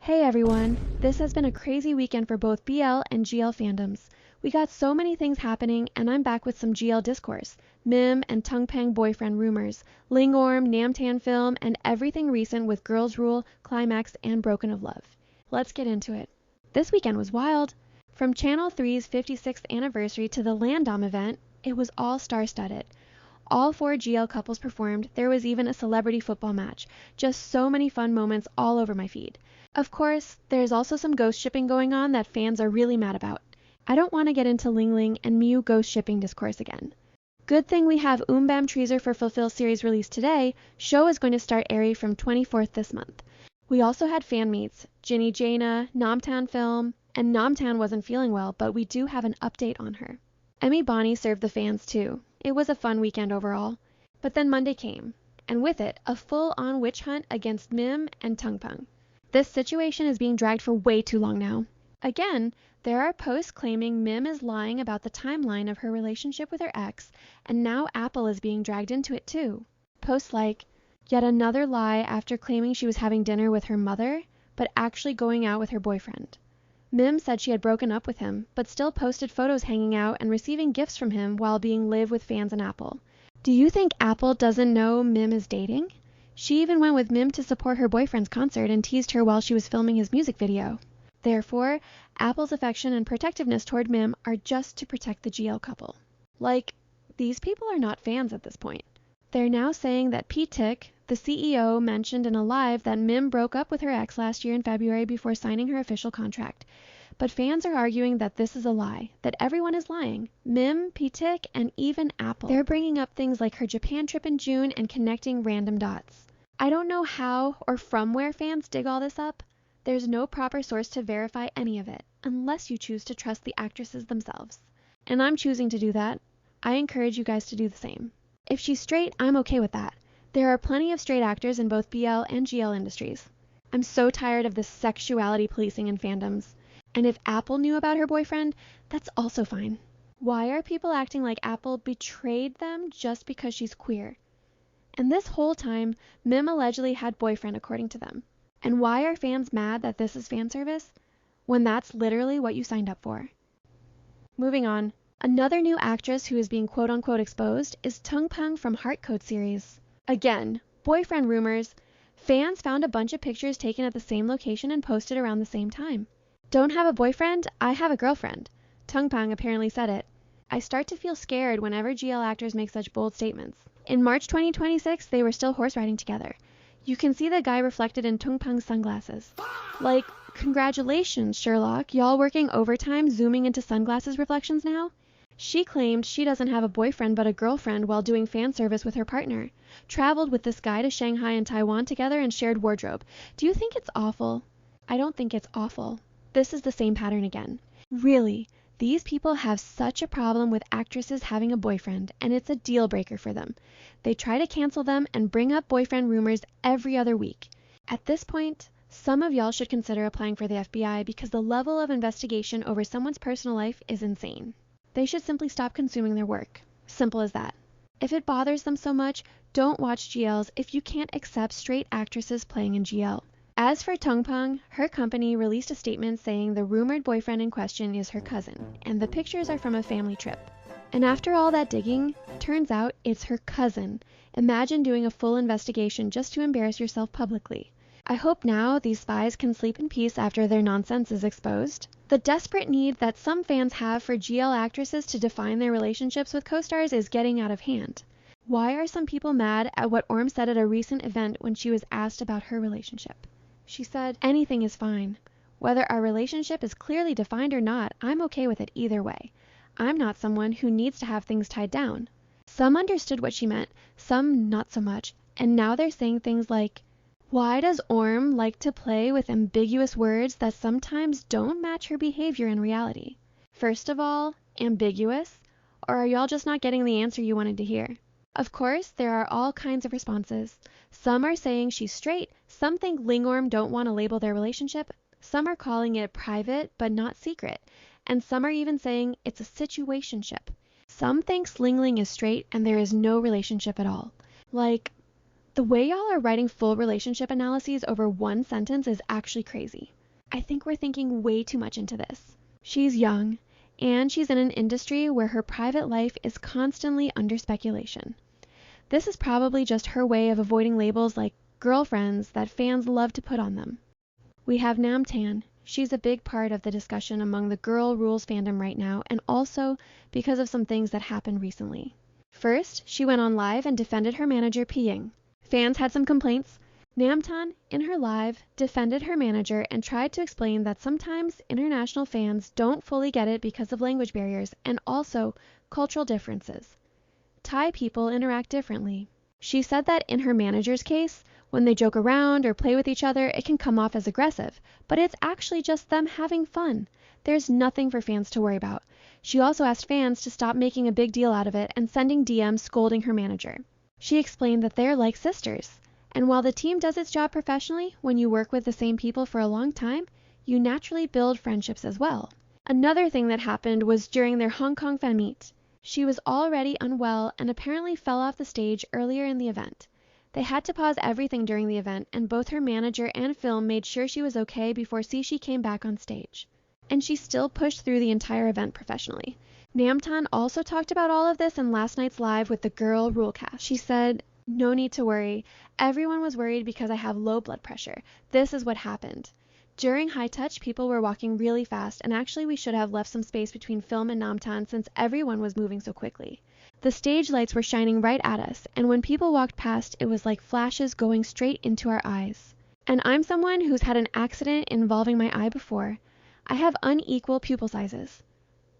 Hey everyone, this has been a crazy weekend for both BL and GL fandoms. We got so many things happening, and I'm back with some GL discourse, Mim and Tungpang boyfriend rumors, Lingorm, namtanfilm, and everything recent with Girls.rule, Climaxx, and Broken of Love. Let's get into it. This weekend was wild. From Channel 3's 56th anniversary to the Fandom event, it was all star-studded. All 4 GL couples performed. There was even a celebrity football match. Just so many fun moments all over my feed. Of course, there's also some ghost shipping going on that fans are really mad about. I don't want to get into Ling Ling and Miu ghost shipping discourse again. Good thing we have Bam teaser for Fulfill series released today. Show is going to start airing from 24th this month. We also had fan meets, Ginny Jaina, namtanfilm, and Namtan wasn't feeling well, but we do have an update on her. Emmy Bonnie served the fans too. It was a fun weekend overall. But then Monday came, and with it, a full-on witch hunt against Mim and Tongpang. This situation is being dragged for way too long now. Again, there are posts claiming Mim is lying about the timeline of her relationship with her ex, and now Apple is being dragged into it too. Posts like, yet another lie after claiming she was having dinner with her mother, but actually going out with her boyfriend. Mim said she had broken up with him, but still posted photos hanging out and receiving gifts from him while being live with fans and Apple. Do you think Apple doesn't know Mim is dating? She even went with Mim to support her boyfriend's concert and teased her while she was filming his music video. Therefore, Apple's affection and protectiveness toward Mim are just to protect the GL couple. Like, these people are not fans at this point. They're now saying that Pete Tick, the CEO, mentioned in a live that Mim broke up with her ex last year in February before signing her official contract. But fans are arguing that this is a lie, that everyone is lying. Mim, Pete Tick, and even Apple. They're bringing up things like her Japan trip in June and connecting random dots. I don't know how or from where fans dig all this up. There's no proper source to verify any of it, unless you choose to trust the actresses themselves. And I'm choosing to do that. I encourage you guys to do the same. If she's straight, I'm okay with that. There are plenty of straight actors in both BL and GL industries. I'm so tired of this sexuality policing in fandoms. And if Apple knew about her boyfriend, that's also fine. Why are people acting like Apple betrayed them just because she's queer? And this whole time, Mim allegedly had boyfriend according to them. And why are fans mad that this is fan service, when that's literally what you signed up for? Moving on, another new actress who is being quote-unquote exposed is Tongpang from Heart Code series. Again, boyfriend rumors. Fans found a bunch of pictures taken at the same location and posted around the same time. Don't have a boyfriend? I have a girlfriend. Tongpang apparently said it. I start to feel scared whenever GL actors make such bold statements. In March 2026, they were still horse riding together. You can see the guy reflected in Tungpang's sunglasses. Like, congratulations, Sherlock, y'all working overtime zooming into sunglasses reflections now? She claimed she doesn't have a boyfriend but a girlfriend while doing fan service with her partner. Traveled with this guy to Shanghai and Taiwan together and shared wardrobe. Do you think it's awful? I don't think it's awful. This is the same pattern again. Really, these people have such a problem with actresses having a boyfriend, and it's a deal breaker for them. They try to cancel them and bring up boyfriend rumors every other week. At this point, some of y'all should consider applying for the FBI because the level of investigation over someone's personal life is insane. They should simply stop consuming their work. Simple as that. If it bothers them so much, don't watch GLs if you can't accept straight actresses playing in GL. As for Tongpang, her company released a statement saying the rumored boyfriend in question is her cousin, and the pictures are from a family trip. And after all that digging, turns out it's her cousin. Imagine doing a full investigation just to embarrass yourself publicly. I hope now these spies can sleep in peace after their nonsense is exposed. The desperate need that some fans have for GL actresses to define their relationships with co-stars is getting out of hand. Why are some people mad at what Orm said at a recent event when she was asked about her relationship? She said, anything is fine. Whether our relationship is clearly defined or not, I'm okay with it either way. I'm not someone who needs to have things tied down. Some understood what she meant, some not so much, and now they're saying things like, why does Orm like to play with ambiguous words that sometimes don't match her behavior in reality? First of all, ambiguous? Or are y'all just not getting the answer you wanted to hear? Of course, there are all kinds of responses. Some are saying she's straight, some think Lingorm don't want to label their relationship, some are calling it private but not secret, and some are even saying it's a situationship. Some think Slingling is straight and there is no relationship at all. The way y'all are writing full relationship analyses over one sentence is actually crazy. I think we're thinking way too much into this. She's young, and she's in an industry where her private life is constantly under speculation. This is probably just her way of avoiding labels like girlfriends that fans love to put on them. We have Namtan. She's a big part of the discussion among the Girl Rules fandom right now, and also because of some things that happened recently. First, she went on live and defended her manager peeing. Fans had some complaints. Namtan, in her live, defended her manager and tried to explain that sometimes international fans don't fully get it because of language barriers and also cultural differences. Thai people interact differently. She said that in her manager's case, when they joke around or play with each other, it can come off as aggressive, but it's actually just them having fun. There's nothing for fans to worry about. She also asked fans to stop making a big deal out of it and sending DMs scolding her manager. She explained that they're like sisters, and while the team does its job professionally, when you work with the same people for a long time, you naturally build friendships as well. Another thing that happened was during their Hong Kong fan meet. She was already unwell and apparently fell off the stage earlier in the event. They had to pause everything during the event, and both her manager and film made sure she was okay before Cixi came back on stage. And she still pushed through the entire event professionally. Namtan also talked about all of this in last night's live with the Girl Rule cast. She said, "No need to worry. Everyone was worried because I have low blood pressure. This is what happened. During High Touch, people were walking really fast, and actually we should have left some space between film and Namtan since everyone was moving so quickly. The stage lights were shining right at us, and when people walked past, it was like flashes going straight into our eyes. And I'm someone who's had an accident involving my eye before. I have unequal pupil sizes.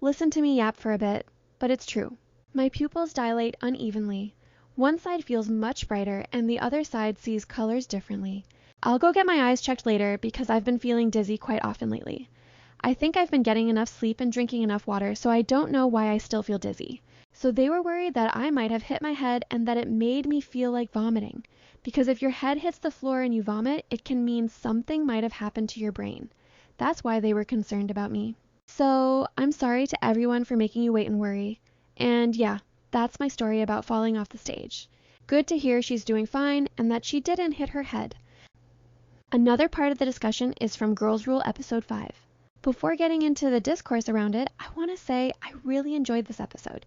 Listen to me yap for a bit, but it's true. My pupils dilate unevenly. One side feels much brighter, and the other side sees colors differently. I'll go get my eyes checked later because I've been feeling dizzy quite often lately. I think I've been getting enough sleep and drinking enough water, so I don't know why I still feel dizzy." So they were worried that I might have hit my head and that it made me feel like vomiting. Because if your head hits the floor and you vomit, it can mean something might have happened to your brain. That's why they were concerned about me. So I'm sorry to everyone for making you wait and worry. And yeah, that's my story about falling off the stage. Good to hear she's doing fine and that she didn't hit her head. Another part of the discussion is from Girls Rule episode 5. Before getting into the discourse around it, I want to say I really enjoyed this episode.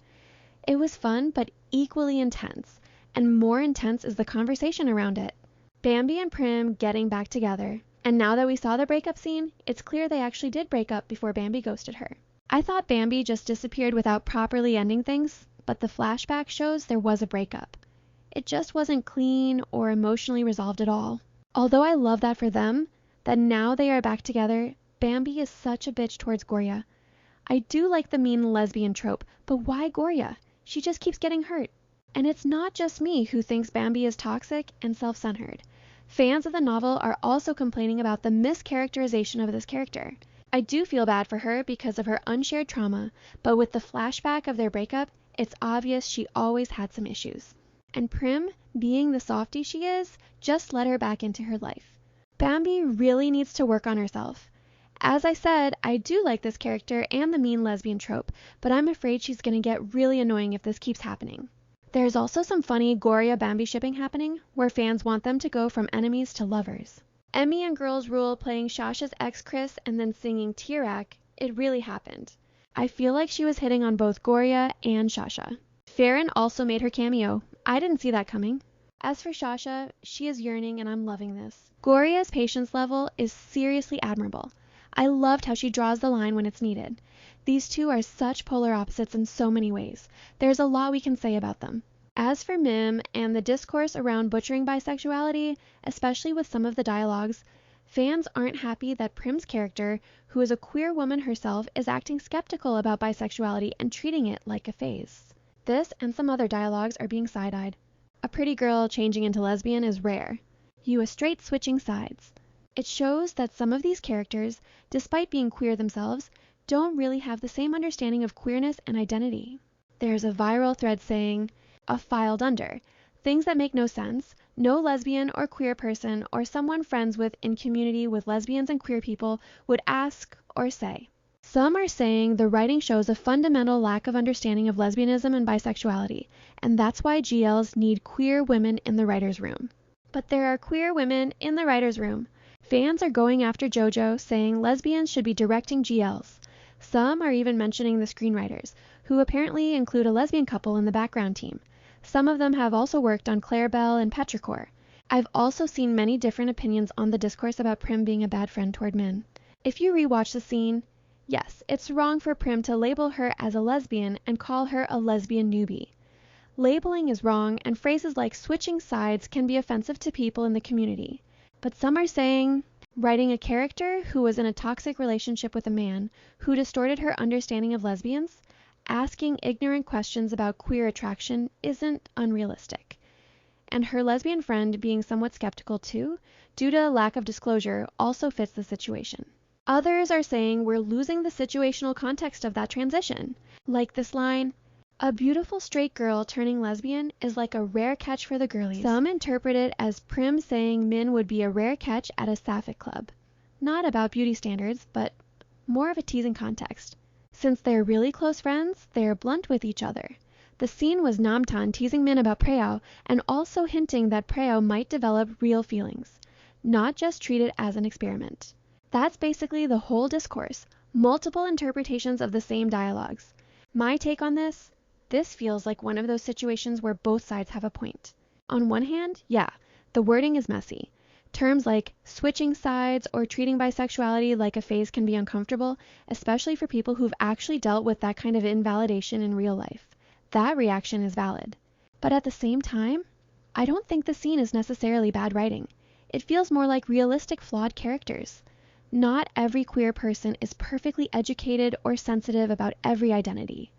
It was fun, but equally intense, and more intense is the conversation around it. Bambi and Prim getting back together, and now that we saw the breakup scene, it's clear they actually did break up before Bambi ghosted her. I thought Bambi just disappeared without properly ending things, but the flashback shows there was a breakup. It just wasn't clean or emotionally resolved at all. Although I love that for them, that now they are back together, Bambi is such a bitch towards Gorya. I do like the mean lesbian trope, but why Gorya? She just keeps getting hurt. And it's not just me who thinks Bambi is toxic and self-centered. Fans of the novel are also complaining about the mischaracterization of this character. I do feel bad for her because of her unshared trauma, but with the flashback of their breakup, it's obvious she always had some issues. And Prim, being the softie she is, just let her back into her life. Bambi really needs to work on herself. As I said, I do like this character and the mean lesbian trope, but I'm afraid she's gonna get really annoying if this keeps happening. There's also some funny Gorya-Bambi shipping happening, where fans want them to go from enemies to lovers. Emmy and Girls Rule playing Shasha's ex Chris and then singing Tirak, it really happened. I feel like she was hitting on both Gorya and Shasha. Farron also made her cameo. I didn't see that coming. As for Shasha, she is yearning and I'm loving this. Gorya's patience level is seriously admirable. I loved how she draws the line when it's needed. These two are such polar opposites in so many ways. There's a lot we can say about them. As for Mim and the discourse around butchering bisexuality, especially with some of the dialogues, fans aren't happy that Prim's character, who is a queer woman herself, is acting skeptical about bisexuality and treating it like a phase. This and some other dialogues are being side-eyed. A pretty girl changing into lesbian is rare. You a straight switching sides. It shows that some of these characters, despite being queer themselves, don't really have the same understanding of queerness and identity. There's a viral thread saying, "a filed under," things that make no sense, no lesbian or queer person or someone friends with in community with lesbians and queer people would ask or say. Some are saying the writing shows a fundamental lack of understanding of lesbianism and bisexuality, and that's why GLs need queer women in the writer's room. But there are queer women in the writer's room. Fans are going after JoJo, saying lesbians should be directing GLs. Some are even mentioning the screenwriters, who apparently include a lesbian couple in the background team. Some of them have also worked on Clarabelle and Petrichor. I've also seen many different opinions on the discourse about Prim being a bad friend toward Min. If you rewatch the scene, yes, it's wrong for Prim to label her as a lesbian and call her a lesbian newbie. Labeling is wrong, and phrases like switching sides can be offensive to people in the community. But some are saying writing a character who was in a toxic relationship with a man who distorted her understanding of lesbians, asking ignorant questions about queer attraction isn't unrealistic. And her lesbian friend being somewhat skeptical too, due to a lack of disclosure, also fits the situation. Others are saying we're losing the situational context of that transition. Like this line, "A beautiful straight girl turning lesbian is like a rare catch for the girlies." Some interpret it as Prim saying Min would be a rare catch at a sapphic club. Not about beauty standards, but more of a teasing context. Since they're really close friends, they're blunt with each other. The scene was Namtan teasing Min about Preo and also hinting that Preo might develop real feelings, not just treat it as an experiment. That's basically the whole discourse, multiple interpretations of the same dialogues. My take on this feels like one of those situations where both sides have a point. On one hand, yeah, the wording is messy. Terms like switching sides or treating bisexuality like a phase can be uncomfortable, especially for people who've actually dealt with that kind of invalidation in real life. That reaction is valid. But at the same time, I don't think the scene is necessarily bad writing. It feels more like realistic flawed characters. Not every queer person is perfectly educated or sensitive about every identity.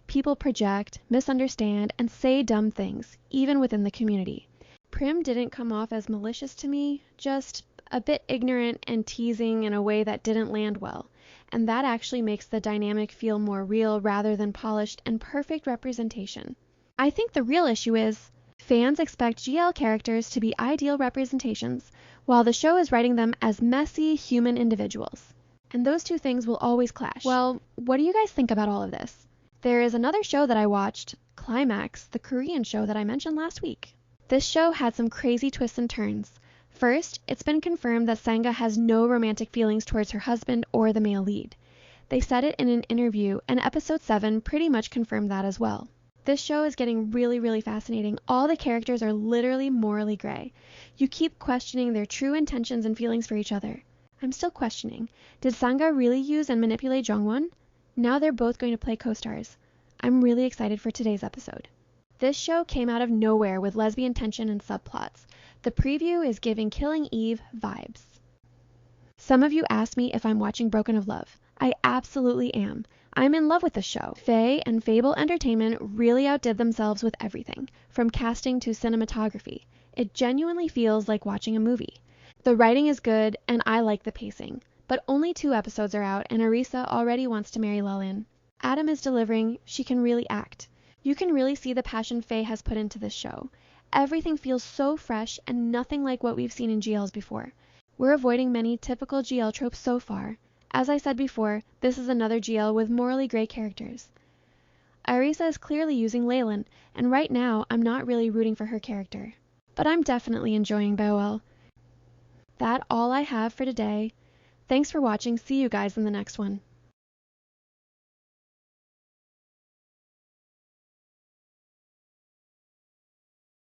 People project, misunderstand, and say dumb things, even within the community. Prim didn't come off as malicious to me, just a bit ignorant and teasing in a way that didn't land well, and that actually makes the dynamic feel more real rather than polished and perfect representation. I think the real issue is fans expect GL characters to be ideal representations, while the show is writing them as messy human individuals. And those two things will always clash. Well, what do you guys think about all of this? There is another show that I watched, Climaxx, the Korean show that I mentioned last week. This show had some crazy twists and turns. First, it's been confirmed that Sangha has no romantic feelings towards her husband or the male lead. They said it in an interview, and episode 7 pretty much confirmed that as well. This show is getting really fascinating. All the characters are literally morally gray. You keep questioning their true intentions and feelings for each other. I'm still questioning. Did Sangha really use and manipulate Jongwon? Now they're both going to play co-stars. I'm really excited for today's episode. This show came out of nowhere with lesbian tension and subplots. The preview is giving Killing Eve vibes. Some of you asked me if I'm watching Broken of Love. I absolutely am. I'm in love with the show. Faye and Fable Entertainment really outdid themselves with everything, from casting to cinematography. It genuinely feels like watching a movie. The writing is good, and I like the pacing. But only 2 episodes are out, and Arisa already wants to marry Lelin. Adam is delivering. She can really act. You can really see the passion Faye has put into this show. Everything feels so fresh and nothing like what we've seen in GLs before. We're avoiding many typical GL tropes so far. As I said before, this is another GL with morally gray characters. Arisa is clearly using Leyland, and right now I'm not really rooting for her character. But I'm definitely enjoying BOL. That's all I have for today. Thanks for watching. See you guys in the next one.